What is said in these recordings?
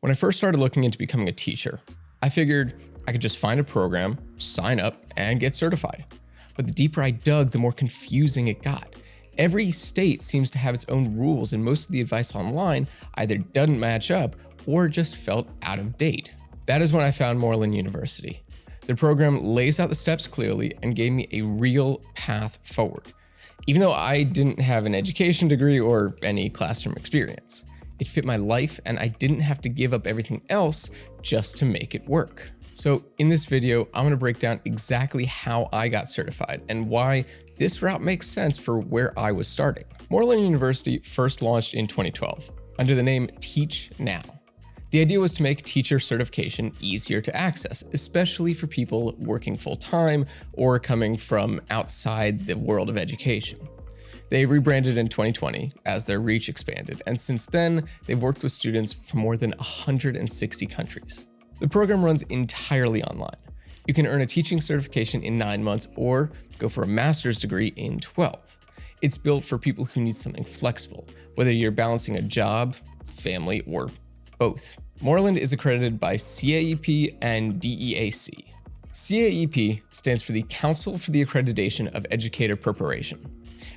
When I first started looking into becoming a teacher, I figured I could just find a program, sign up, and get certified. But the deeper I dug, the more confusing it got. Every state seems to have its own rules, and most of the advice online either doesn't match up or just felt out of date. That is when I found Moreland University. The program lays out the steps clearly and gave me a real path forward, even though I didn't have an education degree or any classroom experience. It fit my life, and I didn't have to give up everything else just to make it work. So in this video, I'm going to break down exactly how I got certified and why this route makes sense for where I was starting. Moreland University first launched in 2012 under the name Teach Now. The idea was to make teacher certification easier to access, especially for people working full-time or coming from outside the world of education. They rebranded in 2020 as their reach expanded, and since then, they've worked with students from more than 160 countries. The program runs entirely online. You can earn a teaching certification in 9 months or go for a master's degree in 12. It's built for people who need something flexible, whether you're balancing a job, family, or both. Moreland is accredited by CAEP and DEAC. CAEP stands for the Council for the Accreditation of Educator Preparation.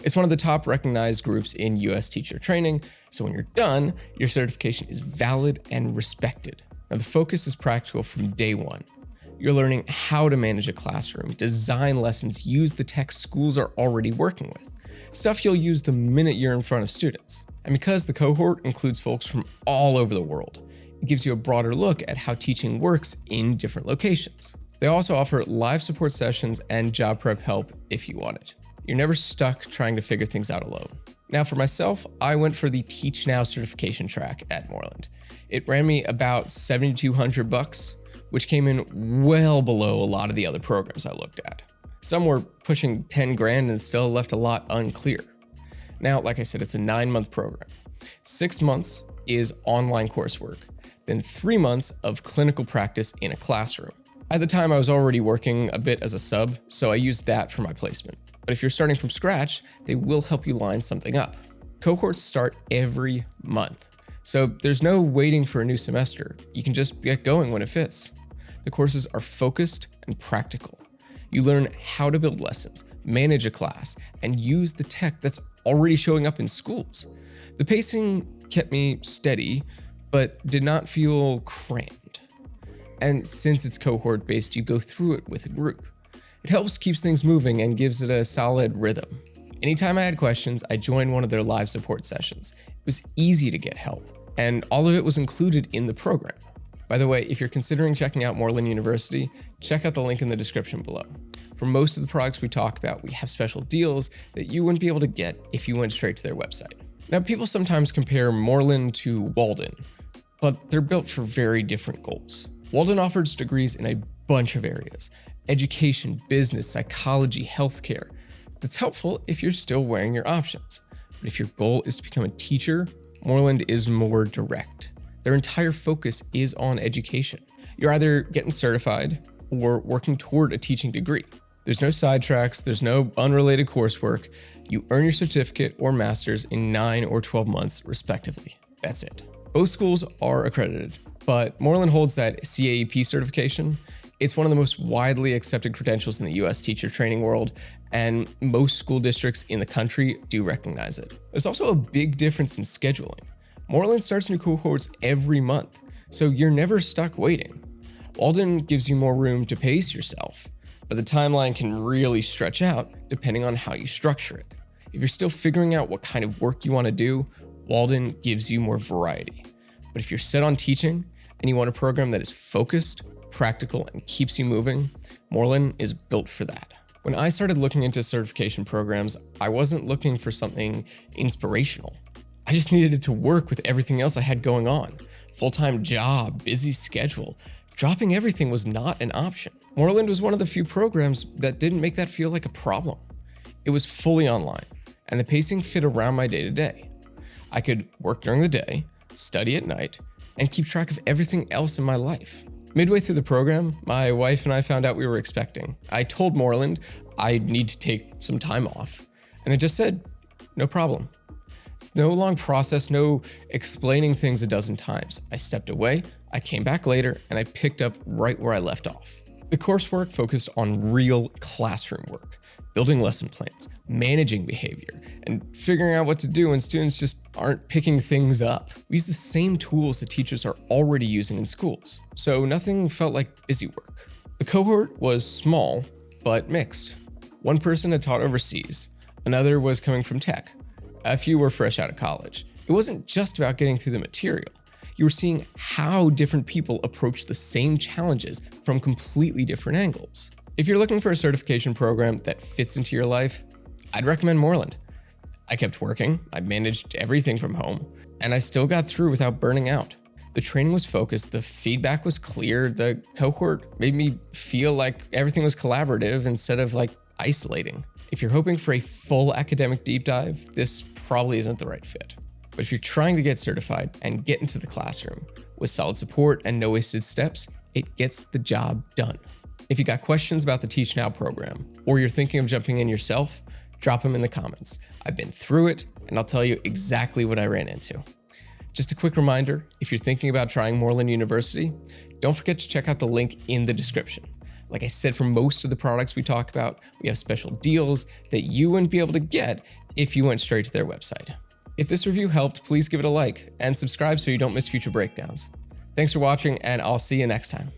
It's one of the top recognized groups in US teacher training, so when you're done, your certification is valid and respected. Now, the focus is practical from day one. You're learning how to manage a classroom, design lessons, use the tech schools are already working with, stuff you'll use the minute you're in front of students. And because the cohort includes folks from all over the world, it gives you a broader look at how teaching works in different locations. They also offer live support sessions and job prep help if you want it. You're never stuck trying to figure things out alone. Now for myself, I went for the Teach Now certification track at Moreland. It ran me about $7,200, which came in well below a lot of the other programs I looked at. Some were pushing 10 grand and still left a lot unclear. Now, like I said, it's a 9-month program. 6 months is online coursework, then 3 months of clinical practice in a classroom. At the time, I was already working a bit as a sub, so I used that for my placement. But if you're starting from scratch, they will help you line something up. Cohorts start every month, so there's no waiting for a new semester. You can just get going when it fits. The courses are focused and practical. You learn how to build lessons, manage a class, and use the tech that's already showing up in schools. The pacing kept me steady, but did not feel crammed. And since it's cohort-based, you go through it with a group. It helps keeps things moving and gives it a solid rhythm. Anytime I had questions, I joined one of their live support sessions. It was easy to get help, and all of it was included in the program. By the way, if you're considering checking out Moreland University, check out the link in the description below. For most of the products we talk about, we have special deals that you wouldn't be able to get if you went straight to their website. Now, people sometimes compare Moreland to Walden, but they're built for very different goals. Walden offers degrees in a bunch of areas: education, business, psychology, healthcare. That's helpful if you're still weighing your options. But if your goal is to become a teacher, Moreland is more direct. Their entire focus is on education. You're either getting certified or working toward a teaching degree. There's no sidetracks, there's no unrelated coursework. You earn your certificate or master's in 9 or 12 months, respectively. That's it. Both schools are accredited, but Moreland holds that CAEP certification. It's one of the most widely accepted credentials in the US teacher training world, and most school districts in the country do recognize it. There's also a big difference in scheduling. Moreland starts new cohorts every month, so you're never stuck waiting. Walden gives you more room to pace yourself, but the timeline can really stretch out depending on how you structure it. If you're still figuring out what kind of work you want to do, Walden gives you more variety. But if you're set on teaching and you want a program that is focused, practical, and keeps you moving, Moreland is built for that. When I started looking into certification programs, I wasn't looking for something inspirational. I just needed it to work with everything else I had going on. Full-time job, busy schedule. Dropping everything was not an option. Moreland was one of the few programs that didn't make that feel like a problem. It was fully online, and the pacing fit around my day-to-day. I could work during the day, study at night, and keep track of everything else in my life. Midway through the program, my wife and I found out we were expecting. I told Moreland I'd need to take some time off, and it just said, no problem. It's no long process, no explaining things a dozen times. I stepped away, I came back later, and I picked up right where I left off. The coursework focused on real classroom work, building lesson plans, managing behavior, and figuring out what to do when students just aren't picking things up. We use the same tools that teachers are already using in schools, so nothing felt like busy work. The cohort was small, but mixed. One person had taught overseas, another was coming from tech, a few were fresh out of college. It wasn't just about getting through the material. You were seeing how different people approach the same challenges from completely different angles. If you're looking for a certification program that fits into your life, I'd recommend Moreland. I kept working, I managed everything from home, and I still got through without burning out. The training was focused, the feedback was clear, the cohort made me feel like everything was collaborative instead of like isolating. If you're hoping for a full academic deep dive, this probably isn't the right fit. But if you're trying to get certified and get into the classroom with solid support and no wasted steps, it gets the job done. If you got questions about the Teach Now program, or you're thinking of jumping in yourself, drop them in the comments. I've been through it, and I'll tell you exactly what I ran into. Just a quick reminder, if you're thinking about trying Moreland University, don't forget to check out the link in the description. Like I said, for most of the products we talk about, we have special deals that you wouldn't be able to get if you went straight to their website. If this review helped, please give it a like and subscribe so you don't miss future breakdowns. Thanks for watching, and I'll see you next time.